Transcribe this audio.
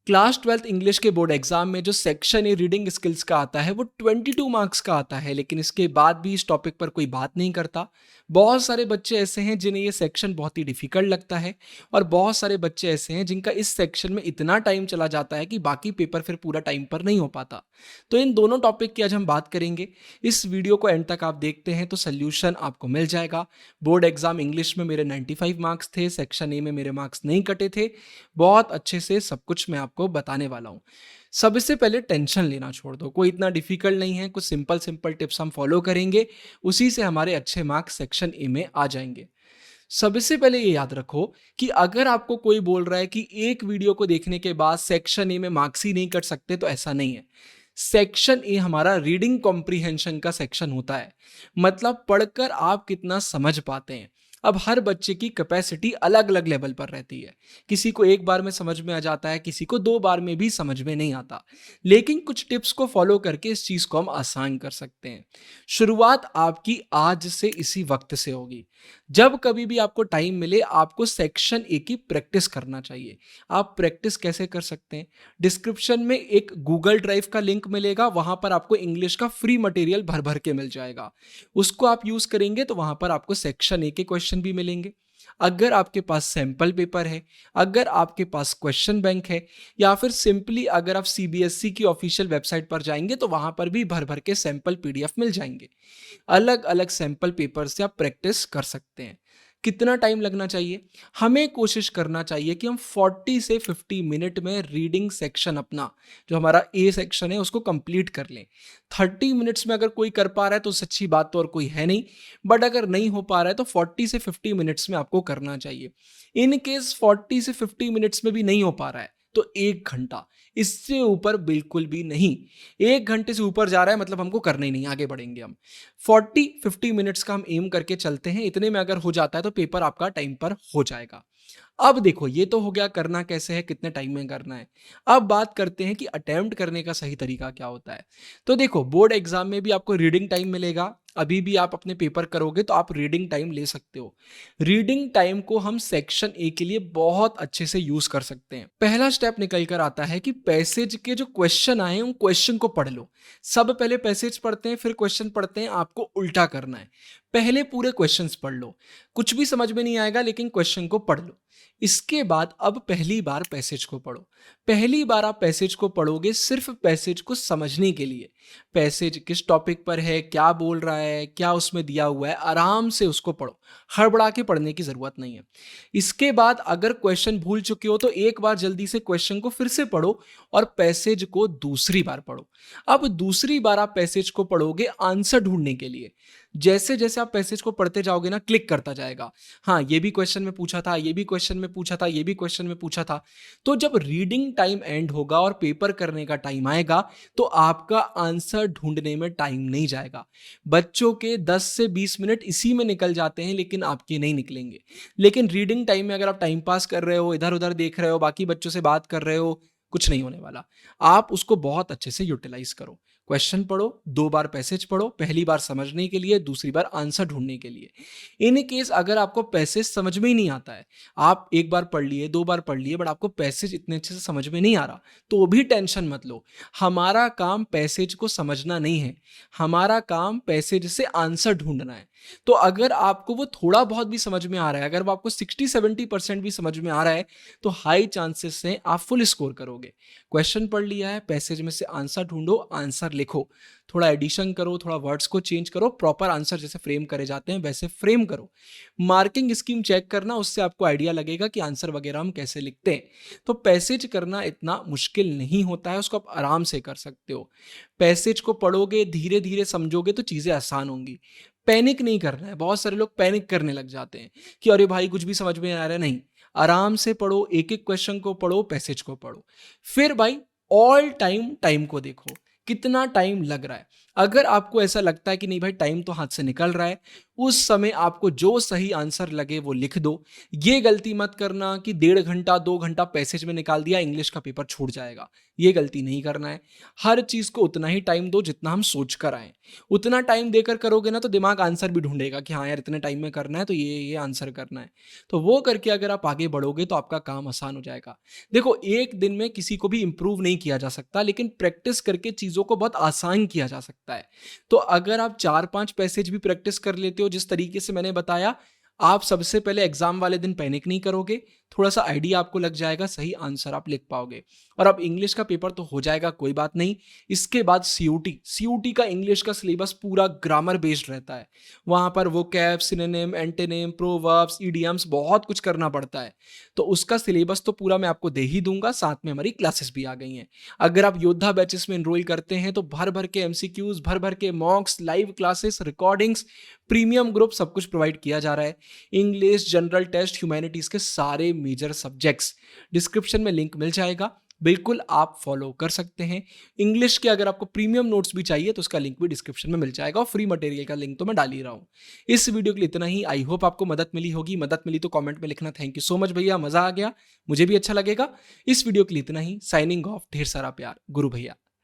Class 12th English के board exam में जो सेक्शन ए रीडिंग स्किल्स का आता है वो 22 मार्क्स का आता है, लेकिन इसके बाद भी इस टॉपिक पर कोई बात नहीं करता। बहुत सारे बच्चे ऐसे हैं जिन्हें ये सेक्शन बहुत ही डिफिकल्ट लगता है, और बहुत सारे बच्चे ऐसे हैं जिनका इस सेक्शन में इतना टाइम चला जाता है कि बाकी पेपर फिर पूरा टाइम पर नहीं हो पाता। तो इन दोनों टॉपिक की आज हम बात करेंगे। इस वीडियो को एंड तक आप देखते हैं तो सोल्यूशन आपको मिल जाएगा। बोर्ड एग्जाम इंग्लिश में मेरे 95 मार्क्स थे, सेक्शन ए में मेरे मार्क्स नहीं कटे थे। बहुत अच्छे से सब कुछ मैं आपको बताने वाला हूँ। सबसे पहले टेंशन लेना छोड़ दो, कोई इतना डिफिकल्ट नहीं है, कुछ सिंपल सिंपल टिप्स हम फॉलो करेंगे, उसी से हमारे अच्छे मार्क्स सेक्शन ए में आ जाएंगे। सबसे पहले ये याद रखो कि अगर आपको कोई बोल रहा है कि एक वीडियो को देखने के बाद सेक्शन ए में मार्क्स ही नहीं कट सकते, तो ऐसा नहीं है। सेक्शन ए हमारा रीडिंग कॉम्प्रिहेंशन का सेक्शन होता है, मतलब पढ़कर आप कितना समझ पाते हैं। अब हर बच्चे की कैपेसिटी अलग अलग लेवल पर रहती है, किसी को एक बार में समझ में आ जाता है, किसी को 2 बार में भी समझ में नहीं आता। लेकिन कुछ टिप्स को फॉलो करके इस चीज को हम आसान कर सकते हैं। शुरुआत आपकी आज से इसी वक्त से होगी। जब कभी भी आपको टाइम मिले आपको सेक्शन ए की प्रैक्टिस करना चाहिए। आप प्रैक्टिस कैसे कर सकते हैं? डिस्क्रिप्शन में एक गूगल ड्राइव का लिंक मिलेगा, वहां पर आपको इंग्लिश का फ्री मटेरियल भर भर के मिल जाएगा। उसको आप यूज करेंगे तो वहां पर आपको सेक्शन ए के क्वेश्चन भी मिलेंगे। अगर आपके पास सैंपल पेपर है, अगर आपके पास क्वेश्चन बैंक है, या फिर सिंपली अगर आप सीबीएसई की ऑफिशियल वेबसाइट पर जाएंगे तो वहां पर भी भर भर के सैंपल पीडीएफ मिल जाएंगे। अलग अलग सैंपल पेपर से आप प्रैक्टिस कर सकते हैं। कितना टाइम लगना चाहिए? हमें कोशिश करना चाहिए कि हम 40 से 50 मिनट में रीडिंग सेक्शन अपना, जो हमारा ए सेक्शन है, उसको कंप्लीट कर लें। 30 मिनट्स में अगर कोई कर पा रहा है तो सच्ची बात तो और कोई है नहीं, बट अगर नहीं हो पा रहा है तो 40 से 50 मिनट्स में आपको करना चाहिए। इन केस 40 से 50 मिनट्स में भी नहीं हो पा रहा है तो 1 घंटा, इससे ऊपर बिल्कुल भी नहीं। 1 घंटे से ऊपर जा रहा है मतलब हमको करना ही नहीं, आगे बढ़ेंगे हम। 40-50 मिनट्स का हम एम करके चलते हैं, इतने में अगर हो जाता है तो पेपर आपका टाइम पर हो जाएगा। अब देखो, ये तो हो गया करना कैसे है, कितने टाइम में करना है। अब बात करते हैं कि अटेम्प्ट करने का सही तरीका क्या होता है। तो देखो, बोर्ड एग्जाम में भी आपको रीडिंग टाइम मिलेगा। अभी भी आप अपने पेपर करोगे तो आप रीडिंग टाइम ले सकते हो। रीडिंग टाइम को हम सेक्शन ए के लिए बहुत अच्छे से यूज कर सकते हैं। पहला स्टेप निकल कर आता है कि पैसेज के जो क्वेश्चन आए उन क्वेश्चन को पढ़ लो। सब पहले पैसेज पढ़ते हैं फिर क्वेश्चन पढ़ते हैं, आपको उल्टा करना है। पहले पूरे क्वेश्चंस पढ़ लो, कुछ भी समझ में नहीं आएगा लेकिन क्वेश्चन को पढ़ लो। इसके बाद अब पहली बार पैसेज को पढ़ो। पहली बार आप पैसेज को पढ़ोगे सिर्फ पैसेज को समझने के लिए। पैसेज किस टॉपिक पर है, क्या बोल रहा है, क्या उसमें दिया हुआ है, आराम से उसको पढ़ो। हड़बड़ा के पढ़ने की जरूरत नहीं है। इसके बाद अगर क्वेश्चन भूल चुके हो तो एक बार जल्दी से क्वेश्चन को फिर से पढ़ो और पैसेज को दूसरी बार पढ़ो। अब दूसरी बार आप पैसेज को पढ़ोगे आंसर ढूंढने के लिए। जैसे जैसे आप पैसेज को पढ़ते जाओगे ना, क्लिक करता जाएगा, हाँ ये भी क्वेश्चन में पूछा था, ये भी क्वेश्चन में पूछा था, ये भी क्वेश्चन में पूछा था। तो जब रीडिंग टाइम एंड होगा और पेपर करने का टाइम आएगा तो आपका आंसर ढूंढने में टाइम नहीं जाएगा। बच्चों के 10 से 20 मिनट इसी में निकल जाते हैं लेकिन आपके नहीं निकलेंगे। लेकिन रीडिंग टाइम में अगर आप टाइम पास कर रहे हो, इधर उधर देख रहे हो, बाकी बच्चों से बात कर रहे हो, कुछ नहीं होने वाला। आप उसको बहुत अच्छे से यूटिलाइज करो। क्वेश्चन पढ़ो, 2 बार पैसेज पढ़ो, पहली बार समझने के लिए, दूसरी बार आंसर ढूंढने के लिए। इन केस अगर आपको पैसेज समझ में ही नहीं आता है, आप एक बार पढ़ लिए, 2 बार पढ़ लिए, बट आपको पैसेज इतने अच्छे से समझ में नहीं आ रहा, तो भी टेंशन मत लो। हमारा काम पैसेज को समझना नहीं है, हमारा काम पैसेज से आंसर ढूंढना है। तो अगर आपको वो थोड़ा बहुत भी समझ में आ रहा है, अगर वो आपको 60-70% भी समझ में आ रहा है, तो हाई चांसेस से आप फुल स्कोर करोगे। क्वेश्चन पढ़ लिया है, पैसेज में से आंसर ढूंढो, आंसर लिखो, थोड़ा एडिशन करो, थोड़ा वर्ड्स को चेंज करो, प्रॉपर आंसर जैसे फ्रेम करे जाते हैं वैसे फ्रेम करो। मार्किंग स्कीम चेक करना, उससे आपको आइडिया लगेगा कि आंसर वगैरह हम कैसे लिखते हैं। तो पैसेज करना इतना मुश्किल नहीं होता है, उसको आप आराम से कर सकते हो। पैसेज को पढ़ोगे, धीरे धीरे समझोगे तो चीजें आसान होंगी। पैनिक नहीं करना है, बहुत सारे लोग पैनिक करने लग जाते हैं कि अरे भाई कुछ भी समझ में आ रहा है। नहीं, आराम से पढ़ो, एक एक क्वेश्चन को पढ़ो, पैसेज को पढ़ो। फिर भाई ऑल टाइम टाइम को देखो, कितना टाइम लग रहा है। अगर आपको ऐसा लगता है कि नहीं भाई टाइम तो हाथ से निकल रहा है, उस समय आपको जो सही आंसर लगे वो लिख दो। ये गलती मत करना कि 1.5 घंटा 2 घंटा पैसेज में निकाल दिया, इंग्लिश का पेपर छूट जाएगा। ये गलती नहीं करना है। हर चीज़ को उतना ही टाइम दो जितना हम सोच कर आए। उतना टाइम देकर करोगे ना तो दिमाग आंसर भी ढूंढेगा कि हाँ यार इतने टाइम में करना है तो ये आंसर करना है। तो वो करके अगर आप आगे बढ़ोगे तो आपका काम आसान हो जाएगा। देखो, एक दिन में किसी को भी इम्प्रूव नहीं किया जा सकता, लेकिन प्रैक्टिस करके चीज़ों को बहुत आसान किया जा सकता है। तो अगर आप 4-5 पैसेज भी प्रैक्टिस कर लेते हो जिस तरीके से मैंने बताया, आप सबसे पहले एग्जाम वाले दिन पैनिक नहीं करोगे, थोड़ा-सा आइडिया आपको लग जाएगा, सही आंसर आप लिख पाओगे। और अब इंग्लिश का पेपर तो हो जाएगा, कोई बात नहीं। इसके बाद सीयूटी, सीयूटी का इंग्लिश का सिलेबस पूरा ग्रामर बेस्ड रहता है। वहाँ पर vocab, synonym, antonym, proverbs, idioms बहुत कुछ करना पड़ता है। तो उसका सिलेबस तो पूरा मैं आपको दे ही दूँगा, साथ में हमारी क्लासेस भी आ गई हैं। अगर आप योद्धा बैचेस में एनरोल करते हैं तो भर-भर के एमसीक्यूज़, भर-भर के मॉक्स, live classes, recordings, premium group सब कुछ प्रोवाइड किया जा रहा है। इंग्लिश, जनरल टेस्ट, ह्यूमैनिटीज़ के सारे मेजर सब्जेक्ट्स, डिस्क्रिप्शन में लिंक मिल जाएगा। बिल्कुल आप फॉलो कर सकते हैं। इंग्लिश के अगर आपको प्रीमियम नोट्स भी चाहिए तो उसका लिंक भी डिस्क्रिप्शन में मिल जाएगा और फ्री मटेरियल का लिंक तो मैं डाल ही रहा हूँ। इस वीडियो के लिए इतना ही। आई होप आपको मदद मिली होगी। मदद मिली तो कमेंट में लिखना थैंक यू सो मच भैया, मज़ा आ गया, मुझे भी अच्छा लगेगा। इस वीडियो के लिए इतना ही। Signing off. ढेर सारा प्यार। गुरु भैया।